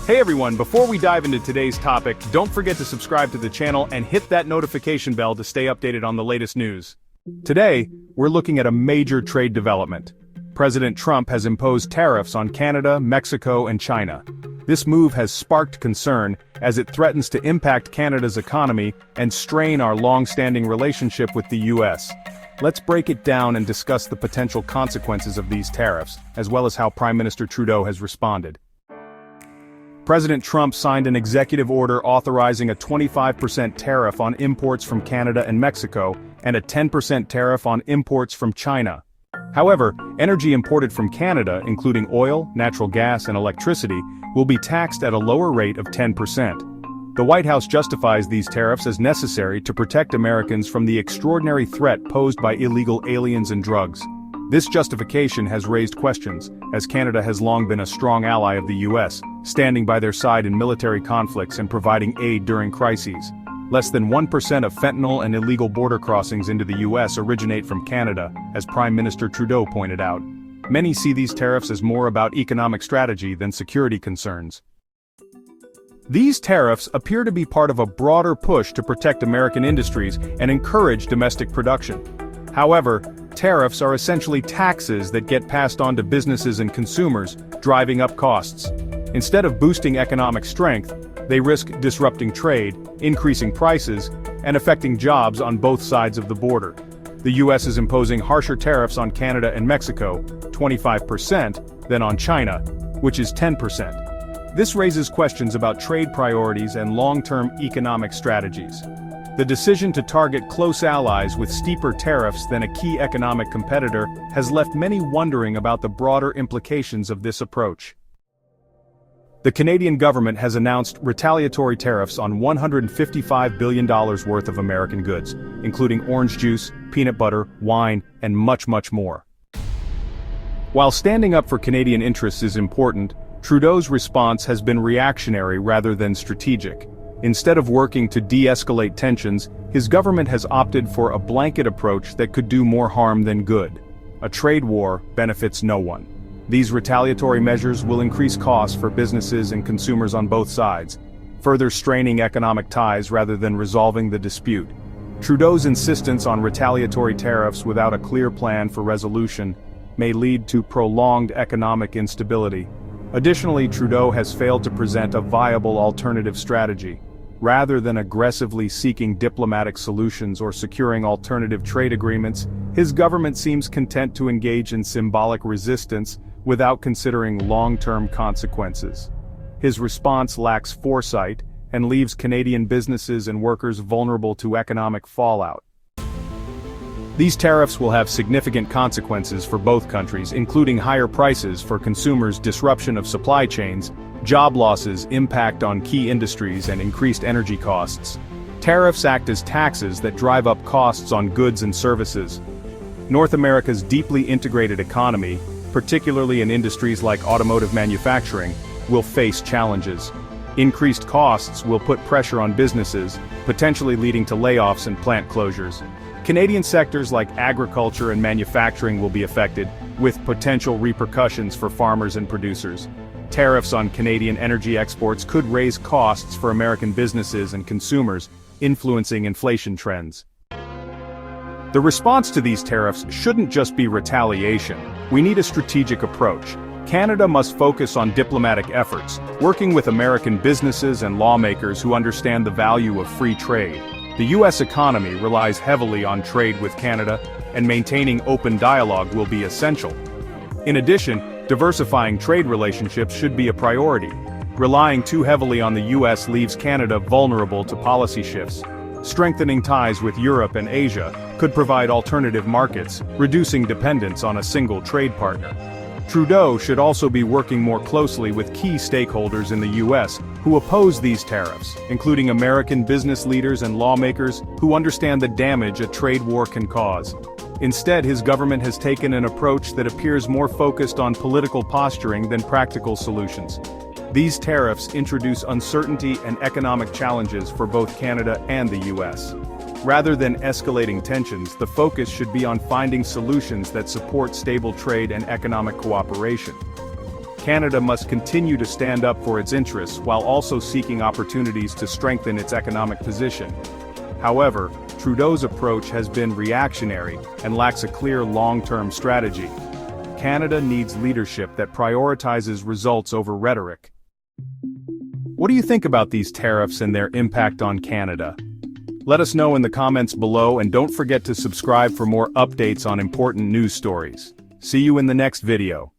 Hey everyone, before we dive into today's topic, don't forget to subscribe to the channel and hit that notification bell to stay updated on the latest news. Today, we're looking at a major trade development. President Trump has imposed tariffs on Canada, Mexico, and China. This move has sparked concern as it threatens to impact Canada's economy and strain our long-standing relationship with the US. Let's break it down and discuss the potential consequences of these tariffs, as well as how Prime Minister Trudeau has responded. President Trump signed an executive order authorizing a 25% tariff on imports from Canada and Mexico, and a 10% tariff on imports from China. However, energy imported from Canada, including oil, natural gas, and electricity, will be taxed at a lower rate of 10%. The White House justifies these tariffs as necessary to protect Americans from the extraordinary threat posed by illegal aliens and drugs. This justification has raised questions, as Canada has long been a strong ally of the US, standing by their side in military conflicts and providing aid during crises. Less than 1% of fentanyl and illegal border crossings into the US originate from Canada, as Prime Minister Trudeau pointed out. Many see these tariffs as more about economic strategy than security concerns. These tariffs appear to be part of a broader push to protect American industries and encourage domestic production. However, tariffs are essentially taxes that get passed on to businesses and consumers, driving up costs. Instead of boosting economic strength, they risk disrupting trade, increasing prices, and affecting jobs on both sides of the border. The US is imposing harsher tariffs on Canada and Mexico, 25%, than on China, which is 10%. This raises questions about trade priorities and long-term economic strategies. The decision to target close allies with steeper tariffs than a key economic competitor has left many wondering about the broader implications of this approach. The Canadian government has announced retaliatory tariffs on $155 billion worth of American goods, including orange juice, peanut butter, wine, and much more. While standing up for Canadian interests is important, Trudeau's response has been reactionary rather than strategic. Instead of working to de-escalate tensions, his government has opted for a blanket approach that could do more harm than good. A trade war benefits no one. These retaliatory measures will increase costs for businesses and consumers on both sides, further straining economic ties rather than resolving the dispute. Trudeau's insistence on retaliatory tariffs without a clear plan for resolution may lead to prolonged economic instability. Additionally, Trudeau has failed to present a viable alternative strategy. Rather than aggressively seeking diplomatic solutions or securing alternative trade agreements, his government seems content to engage in symbolic resistance without considering long-term consequences. His response lacks foresight and leaves Canadian businesses and workers vulnerable to economic fallout. These tariffs will have significant consequences for both countries, including higher prices for consumers, disruption of supply chains, job losses, impact on key industries, and increased energy costs. Tariffs act as taxes that drive up costs on goods and services. North America's deeply integrated economy, particularly in industries like automotive manufacturing, will face challenges. Increased costs will put pressure on businesses, potentially leading to layoffs and plant closures. Canadian sectors like agriculture and manufacturing will be affected, with potential repercussions for farmers and producers. Tariffs on Canadian energy exports could raise costs for American businesses and consumers, influencing inflation trends. The response to these tariffs shouldn't just be retaliation. We need a strategic approach. Canada must focus on diplomatic efforts, working with American businesses and lawmakers who understand the value of free trade. The U.S. economy relies heavily on trade with Canada, and maintaining open dialogue will be essential. In addition, diversifying trade relationships should be a priority. Relying too heavily on the U.S. leaves Canada vulnerable to policy shifts. Strengthening ties with Europe and Asia could provide alternative markets, reducing dependence on a single trade partner. Trudeau should also be working more closely with key stakeholders in the U.S. who oppose these tariffs, including American business leaders and lawmakers who understand the damage a trade war can cause. Instead, his government has taken an approach that appears more focused on political posturing than practical solutions. These tariffs introduce uncertainty and economic challenges for both Canada and the U.S. Rather than escalating tensions, the focus should be on finding solutions that support stable trade and economic cooperation. Canada must continue to stand up for its interests while also seeking opportunities to strengthen its economic position. However, Trudeau's approach has been reactionary and lacks a clear long-term strategy. Canada needs leadership that prioritizes results over rhetoric. What do you think about these tariffs and their impact on Canada? Let us know in the comments below, and don't forget to subscribe for more updates on important news stories. See you in the next video.